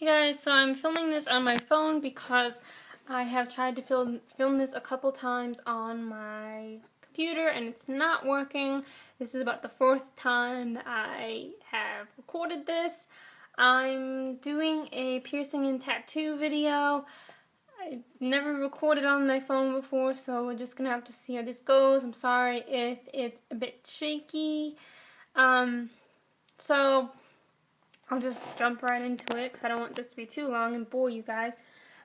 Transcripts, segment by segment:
Hey guys, so I'm filming this on my phone because I have tried to film this a couple times on my computer and it's not working. This is about the fourth time that I have recorded this. I'm doing a piercing and tattoo video. I never recorded on my phone before, so we're just gonna have to see how this goes. I'm sorry if it's a bit shaky. So I'll just jump right into it because I don't want this to be too long and bore you guys.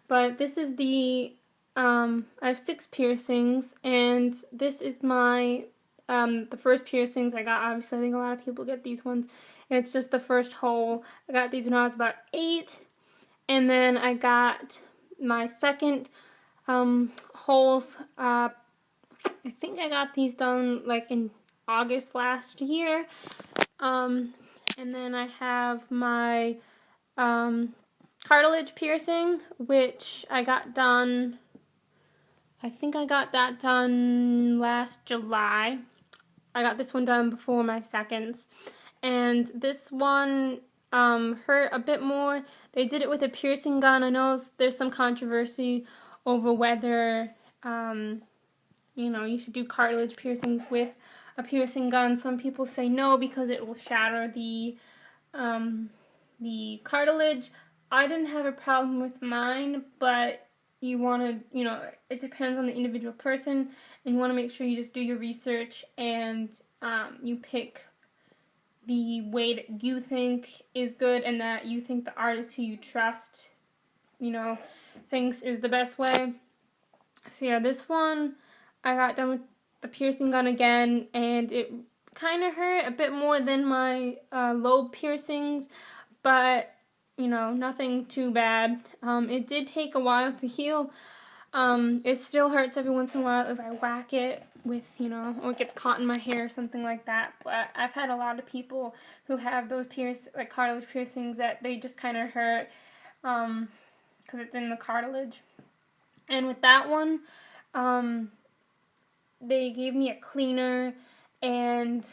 But this is I have 6 piercings, and this is my, the first piercings I got. Obviously, I think a lot of people get these ones. It's just the first hole. I got these when I was about 8, and then I got my second holes. I think I got these done like in August last year. And then I have my cartilage piercing, which I got done, I think I got that done last July. I got this one done before my seconds. And this one hurt a bit more. They did it with a piercing gun. I know there's some controversy over whether, you should do cartilage piercings with a piercing gun. Some people say no because it will shatter the cartilage. I didn't have a problem with mine, but you want to, it depends on the individual person, and you want to make sure you just do your research and you pick the way that you think is good and that you think the artist who you trust, thinks is the best way. So yeah, this one I got done with the piercing gun again, and it kind of hurt a bit more than my lobe piercings, but nothing too bad. It did take a while to heal. It still hurts every once in a while if I whack it with, or it gets caught in my hair or something like that. But I've had a lot of people who have those cartilage piercings that they just kind of hurt because it's in the cartilage. And with that one, they gave me a cleaner, and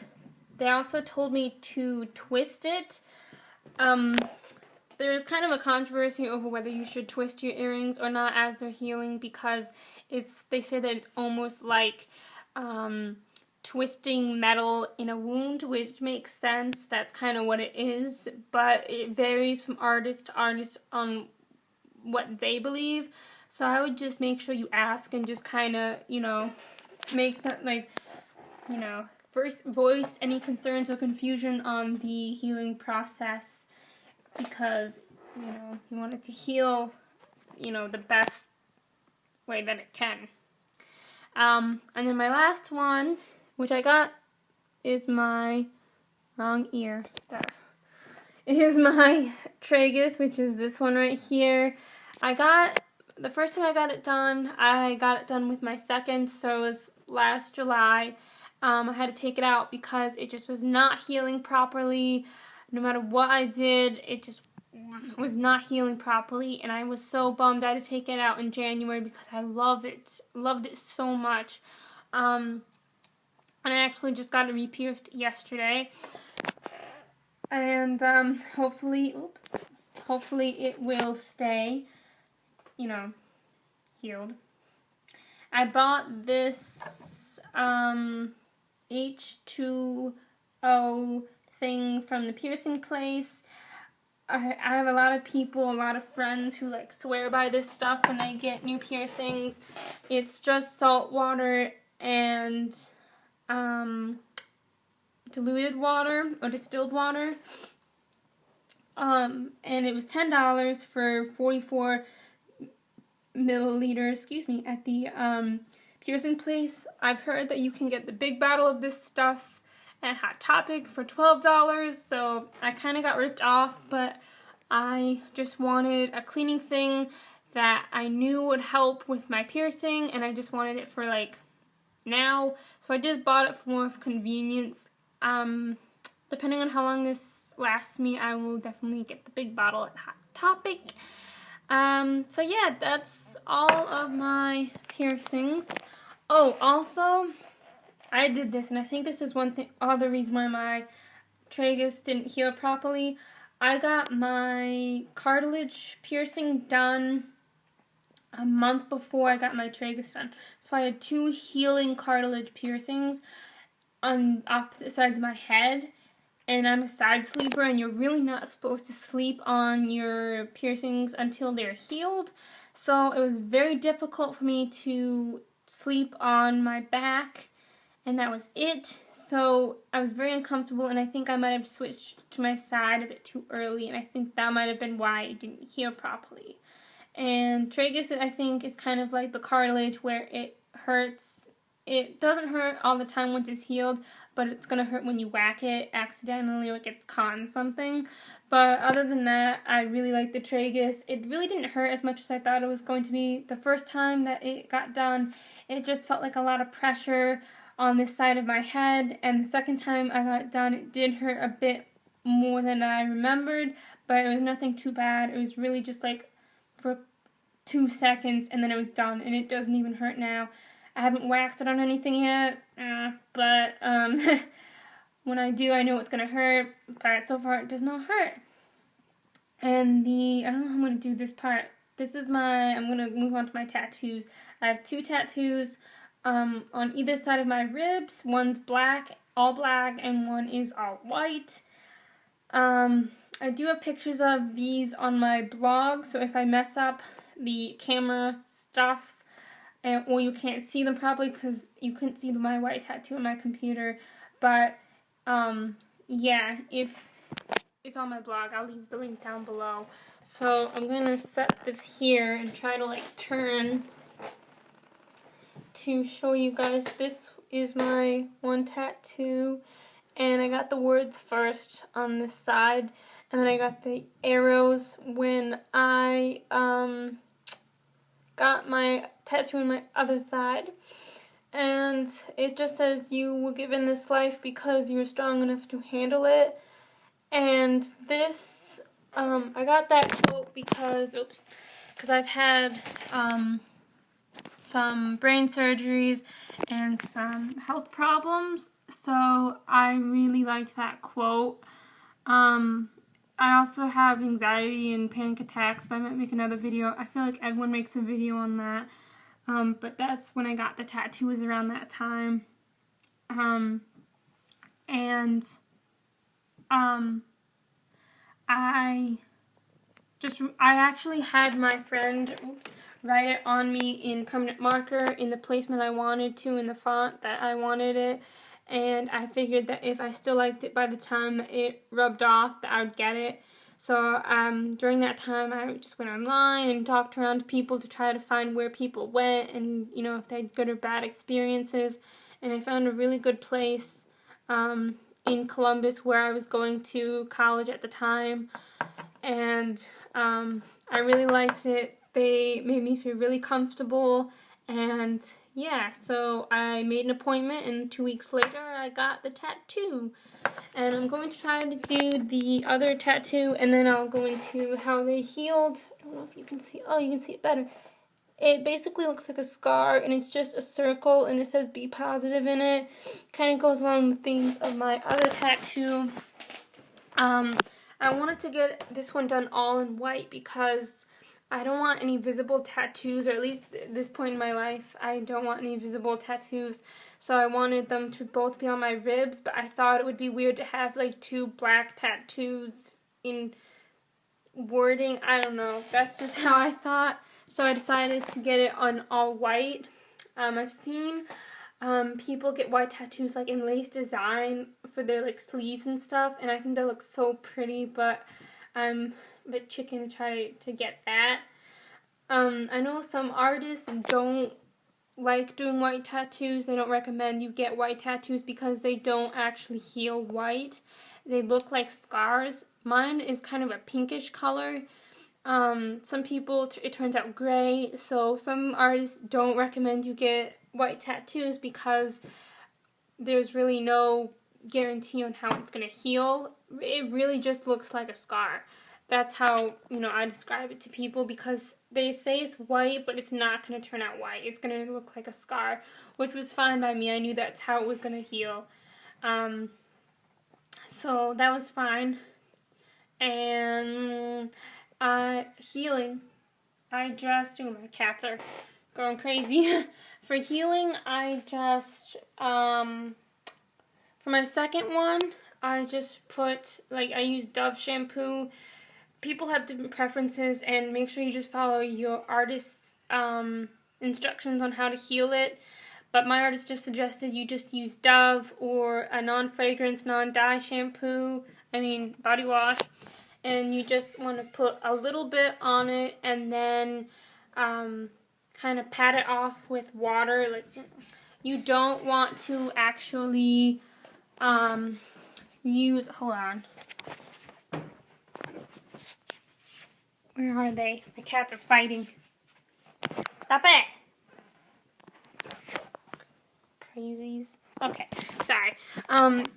they also told me to twist it. There's kind of a controversy over whether you should twist your earrings or not as they're healing, because they say that it's almost like twisting metal in a wound, which makes sense. That's kind of what it is, but it varies from artist to artist on what they believe. So I would just make sure you ask and just kind of, make that, first voice any concerns or confusion on the healing process, because, you want it to heal, the best way that it can. And then my last one, which I got, is my wrong ear. It is my tragus, which is this one right here. The first time I got it done with my second, so it was last July. I had to take it out because it just was not healing properly. No matter what I did, it just was not healing properly, and I was so bummed. I had to take it out in January because I loved it so much. And I actually just got it re-pierced yesterday, and hopefully it will stay, healed. I bought this H2O thing from the piercing place. I have a lot of friends who swear by this stuff when they get new piercings. It's just salt water and diluted water or distilled water. And it was $10 for 44 milliliters, at the piercing place. I've heard that you can get the big bottle of this stuff at Hot Topic for $12, so I kind of got ripped off, but I just wanted a cleaning thing that I knew would help with my piercing, and I just wanted it for now, so I just bought it for more of convenience. Depending on how long this lasts me, I will definitely get the big bottle at Hot Topic. So yeah, that's all of my piercings. Oh, also, I did this, and I think this is other reason why my tragus didn't heal properly. I got my cartilage piercing done a month before I got my tragus done. So I had 2 healing cartilage piercings on opposite sides of my head. And I'm a side sleeper, and you're really not supposed to sleep on your piercings until they're healed. So it was very difficult for me to sleep on my back, and that was it. So I was very uncomfortable, and I think I might have switched to my side a bit too early, and I think that might have been why it didn't heal properly. And tragus, I think, is kind of like the cartilage where it hurts. It doesn't hurt all the time once it's healed, but it's going to hurt when you whack it accidentally or it gets caught in something. But other than that, I really like the tragus. It really didn't hurt as much as I thought it was going to be. The first time that it got done, it just felt like a lot of pressure on this side of my head. And the second time I got it done, it did hurt a bit more than I remembered, but it was nothing too bad. It was really just like for 2 seconds, and then it was done, and it doesn't even hurt now. I haven't whacked it on anything yet, but when I do, I know it's going to hurt, but so far it does not hurt. And I don't know how I'm going to do this part. I'm going to move on to my tattoos. I have 2 tattoos on either side of my ribs. One's black, all black, and one is all white. I do have pictures of these on my blog, so if I mess up the camera stuff, or you can't see them properly because you couldn't see my white tattoo on my computer, but yeah, if it's on my blog, I'll leave the link down below. So I'm going to set this here and try to like turn to show you guys. This is my one tattoo, and I got the words first on this side, and then I got the arrows when I got my tattoo on my other side. And it just says, you were given this life because you're strong enough to handle it. And this, I got that quote because I've had some brain surgeries and some health problems, so I really liked that quote. I also have anxiety and panic attacks, but I might make another video. I feel like everyone makes a video on that. But that's when I got the tattoo, was around that time. I actually had my friend write it on me in permanent marker in the placement I wanted to, in the font that I wanted it. And I figured that if I still liked it by the time it rubbed off, that I would get it. So during that time, I just went online and talked around to people to try to find where people went and, you know, if they had good or bad experiences. And I found a really good place in Columbus where I was going to college at the time. And I really liked it. They made me feel really comfortable, and yeah, so I made an appointment, and 2 weeks later I got the tattoo. And I'm going to try to do the other tattoo, and then I'll go into how they healed. I don't know if you can see. Oh, you can see it better. It basically looks like a scar, and it's just a circle, and it says be positive in it. Kind of goes along the themes of my other tattoo. I wanted to get this one done all in white because I don't want any visible tattoos, or at least at this point in my life, I don't want any visible tattoos. So I wanted them to both be on my ribs, but I thought it would be weird to have like 2 black tattoos in wording. I don't know. That's just how I thought. So I decided to get it on all white. I've seen people get white tattoos like in lace design for their like sleeves and stuff, and I think that looks so pretty, but I'm a bit chicken to try to get that. I know some artists don't like doing white tattoos. They don't recommend you get white tattoos because they don't actually heal white. They look like scars. Mine is kind of a pinkish color. Some people, it turns out gray, so some artists don't recommend you get white tattoos because there's really no guarantee on how it's going to heal. It really just looks like a scar. That's how, you know, I describe it to people, because they say it's white, but it's not going to turn out white. It's going to look like a scar, which was fine by me. I knew that's how it was going to heal. So that was fine. And healing, I just, oh, my cats are going crazy. For healing, I just, for my second one, I just put, like, I use Dove shampoo. People have different preferences, and make sure you just follow your artist's instructions on how to heal it. But my artist just suggested you just use Dove or a non-fragrance, non-dye shampoo, body wash. And you just want to put a little bit on it and then kind of pat it off with water. Like, you don't want to actually use, hold on. Where are they? My cats are fighting. Stop it! Crazies. Okay, sorry.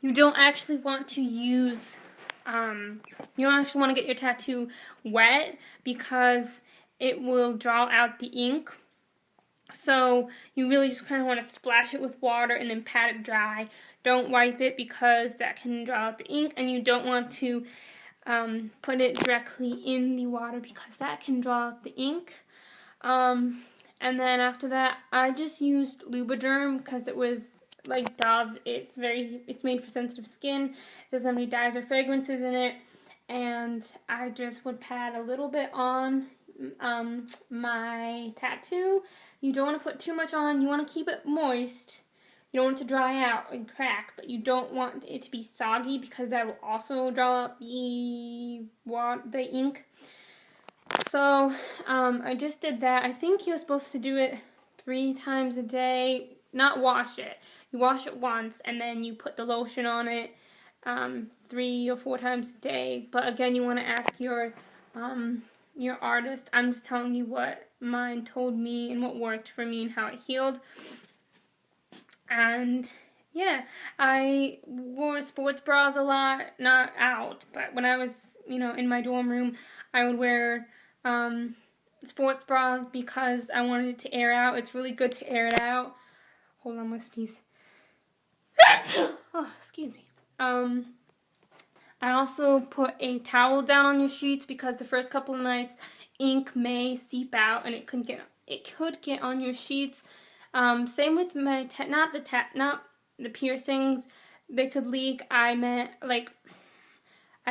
You don't actually want to use, you don't actually want to get your tattoo wet because it will draw out the ink. So you really just kind of want to splash it with water and then pat it dry. Don't wipe it because that can draw out the ink, and you don't want to put it directly in the water because that can draw out the ink. And then after that, I just used Lubriderm because it was like Dove. It's made for sensitive skin. It doesn't have any dyes or fragrances in it. And I just would pat a little bit on my tattoo. You don't want to put too much on. You want to keep it moist. You don't want it to dry out and crack, but you don't want it to be soggy because that will also draw out the ink. So I just did that. I think you're supposed to do it 3 times a day. Not wash it. You wash it once and then you put the lotion on it 3 or 4 times a day. But again, you want to ask your artist. I'm just telling you what mine told me and what worked for me and how it healed. And yeah, I wore sports bras a lot, not out, but when I was, in my dorm room, I would wear sports bras because I wanted it to air out. It's really good to air it out. Hold on, my sneeze. Oh, excuse me. I also put a towel down on your sheets because the first couple of nights ink may seep out and it could get on your sheets. Same with my not the piercings. They could leak. I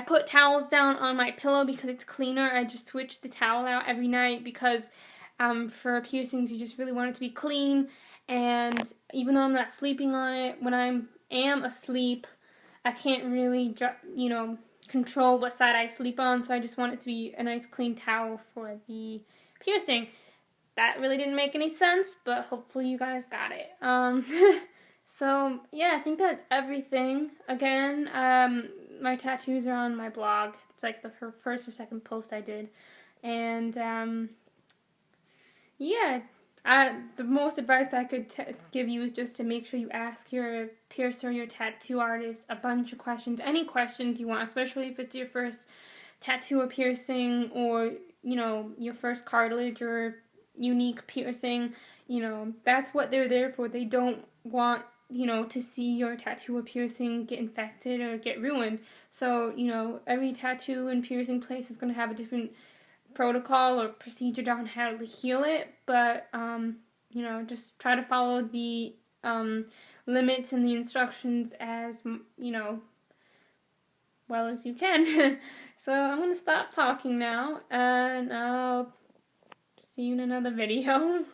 put towels down on my pillow because it's cleaner. I just switch the towel out every night because for piercings you just really want it to be clean. And even though I'm not sleeping on it, when I am asleep, I can't really, control what side I sleep on. So I just want it to be a nice clean towel for the piercing. That really didn't make any sense, but hopefully you guys got it. So yeah, I think that's everything. Again, my tattoos are on my blog. It's like the first or second post I did. And yeah, the most advice I could give you is just to make sure you ask your piercer, your tattoo artist, a bunch of questions. Any questions you want, especially if it's your first tattoo or piercing or, your first cartilage or unique piercing. That's what they're there for. They don't want to see your tattoo or piercing get infected or get ruined. So, every tattoo and piercing place is going to have a different protocol or procedure on how to heal it. But, just try to follow the limits and the instructions as, well as you can. So, I'm going to stop talking now, and I'll see you in another video.